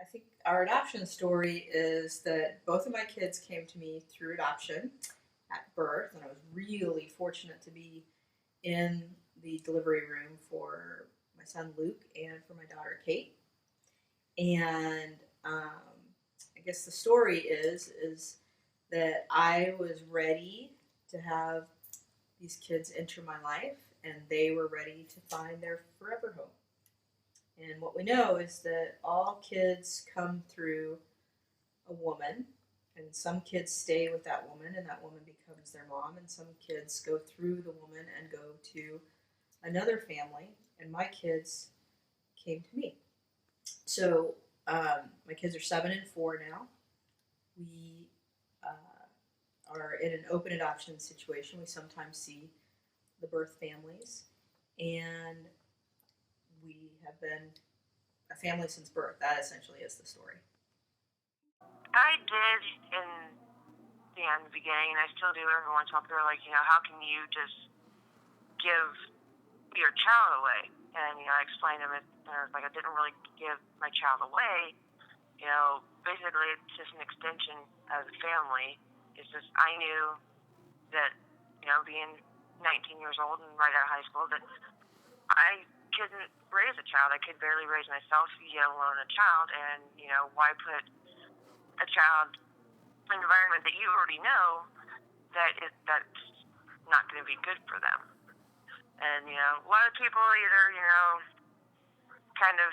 I think our adoption story is that both of my kids came to me through adoption at birth, and I was really fortunate to be in the delivery room for my son Luke and for my daughter Kate. And I guess the story is that I was ready to have these kids enter my life, and they were ready to find their forever home. And what we know is that all kids come through a woman, and some kids stay with that woman, and that woman becomes their mom, and some kids go through the woman and go to another family, and my kids came to me. So my kids are 7 and 4 now. We are in an open adoption situation. We sometimes see the birth families, and we have been a family since birth. That essentially is the story. I did in the beginning, and I still do every once in a while. They're like, how can you just give your child away? And, I explained to them, I was like, I didn't really give my child away. Basically it's just an extension of the family. It's just, I knew that, being 19 years old and right out of high school, that I couldn't raise a child. I could barely raise myself, yet alone a child. And, why put a child in an environment that you already know that's not going to be good for them. And, a lot of people either, kind of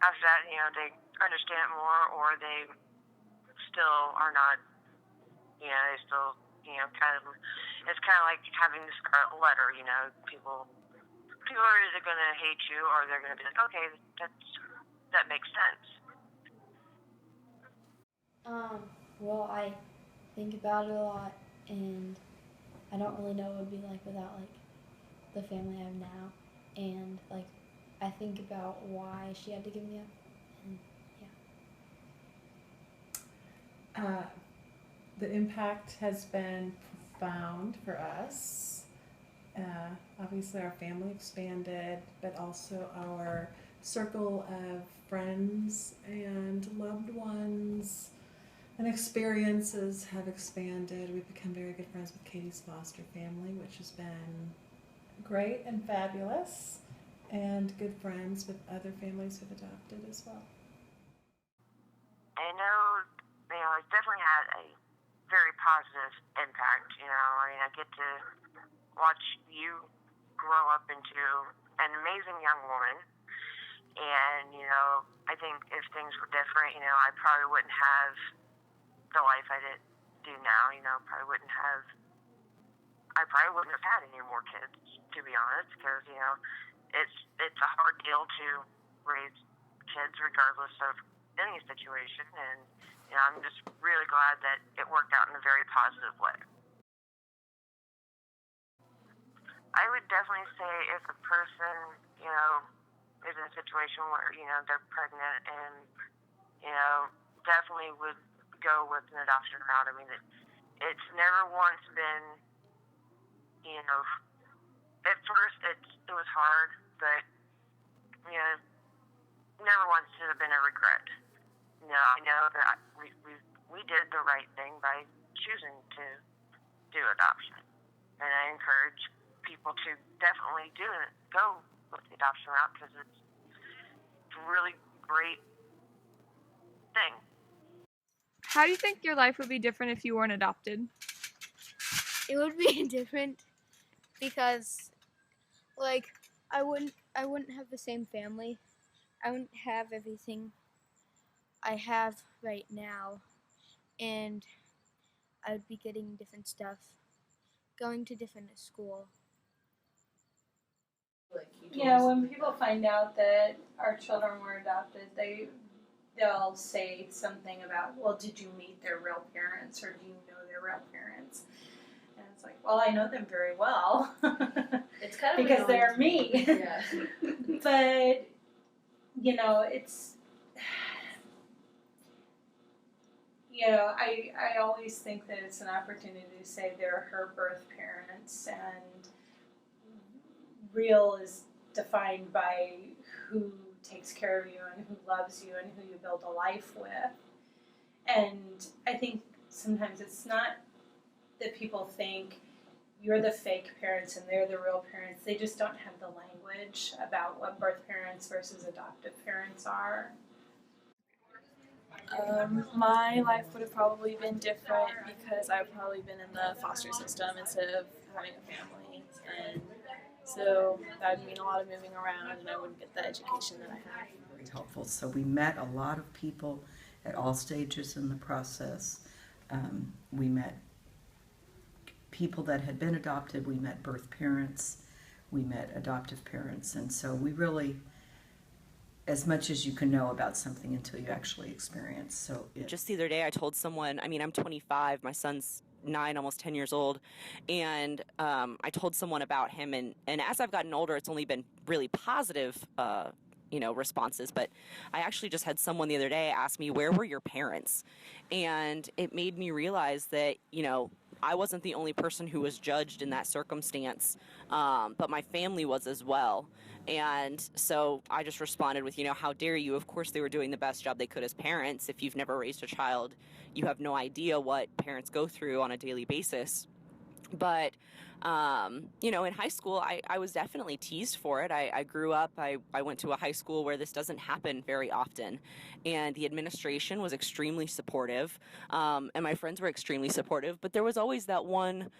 after that, they understand it more, or they still are not, they still, kind of, it's kind of like having the scarlet letter, people are either going to hate you, or they're going to be like, okay, that makes sense. Well, I think about it a lot, and I don't really know what it would be like without, the family I have now, and, I think about why she had to give me up, and, yeah. The impact has been profound for us. Obviously our family expanded, but also our circle of friends and loved ones and experiences have expanded. We've become very good friends with Katie's foster family, which has been great and fabulous, and good friends with other families who've adopted as well. I know, it's definitely had a very positive impact. I get to watch you grow up into an amazing young woman. And, I think if things were different, I probably wouldn't have the life I do now. I probably wouldn't have had any more kids, to be honest, because, it's a hard deal to raise kids regardless of any situation. And, I'm just really glad that it worked out in a very positive way. I would definitely say if a person, is in a situation where, they're pregnant and, definitely would go with an adoption route. I mean, it's never once been, at first it was hard, but, never once has it been a regret. I know that we did the right thing by choosing to do adoption. And I encourage people to definitely go with the adoption route, because it's a really great thing. How do you think your life would be different if you weren't adopted? It would be different because, I wouldn't have the same family. I wouldn't have everything I have right now, and I would be getting different stuff, going to different school. Yeah, when people find out that our children were adopted, they'll say something about, well, did you meet their real parents, or do you know their real parents? And it's like, well, I know them very well. It's kind of because they're me. Yeah. But, it's, I always think that it's an opportunity to say they're her birth parents, and real is defined by who takes care of you and who loves you and who you build a life with. And I think sometimes it's not that people think you're the fake parents and they're the real parents. They just don't have the language about what birth parents versus adoptive parents are. My life would have probably been different because I've probably been in the foster system instead of having a family, and so that would mean a lot of moving around, and I wouldn't get the education that I have. Very helpful. So we met a lot of people at all stages in the process. We met people that had been adopted, we met birth parents, we met adoptive parents, and so we really, as much as you can know about something until you actually experience. So just the other day I told someone, I mean, I'm 25, my son's 9, almost 10 years old, and I told someone about him, and as I've gotten older, it's only been really positive responses, but I actually just had someone the other day ask me, where were your parents? And it made me realize that, I wasn't the only person who was judged in that circumstance, but my family was as well. And so I just responded with, how dare you? Of course they were doing the best job they could as parents. If you've never raised a child, you have no idea what parents go through on a daily basis. But, in high school, I was definitely teased for it. I grew up, I went to a high school where this doesn't happen very often. And the administration was extremely supportive, and my friends were extremely supportive. But there was always that one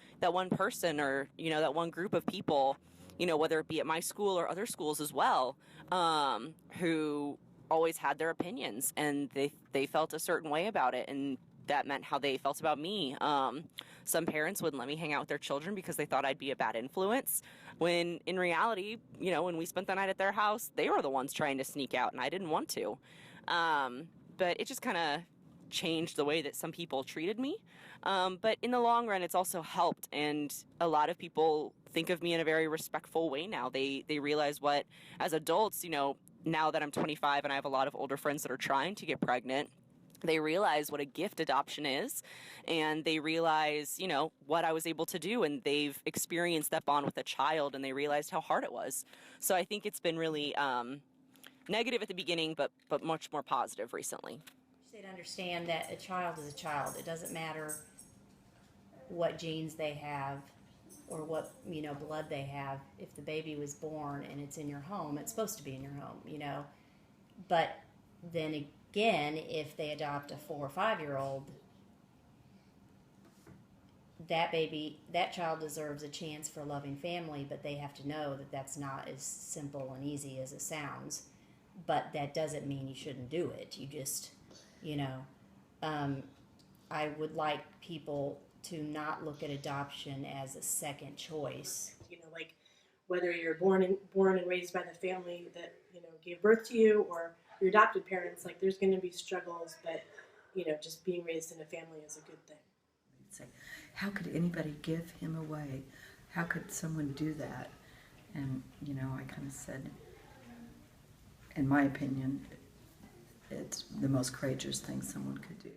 person or, that one group of people, whether it be at my school or other schools as well, who always had their opinions, and they felt a certain way about it. And that meant how they felt about me. Some parents wouldn't let me hang out with their children because they thought I'd be a bad influence, when in reality, when we spent the night at their house, they were the ones trying to sneak out and I didn't want to. But it just kind of changed the way that some people treated me. But in the long run, it's also helped, and a lot of people think of me in a very respectful way now. They realize what, as adults, now that I'm 25 and I have a lot of older friends that are trying to get pregnant, they realize what a gift adoption is, and they realize, what I was able to do, and they've experienced that bond with a child, and they realized how hard it was. So I think it's been really negative at the beginning, but much more positive recently. They'd understand that a child is a child. It doesn't matter what genes they have or what, blood they have. If the baby was born and it's in your home, it's supposed to be in your home, But then again, if they adopt a 4 or 5-year-old, that child deserves a chance for a loving family, but they have to know that that's not as simple and easy as it sounds. But that doesn't mean you shouldn't do it. You just, I would like people to not look at adoption as a second choice. Like whether you're born and raised by the family that, gave birth to you, or your adopted parents, like there's going to be struggles, but, just being raised in a family is a good thing. Say, how could anybody give him away? How could someone do that? And, I kind of said, in my opinion, it's the most courageous thing someone could do.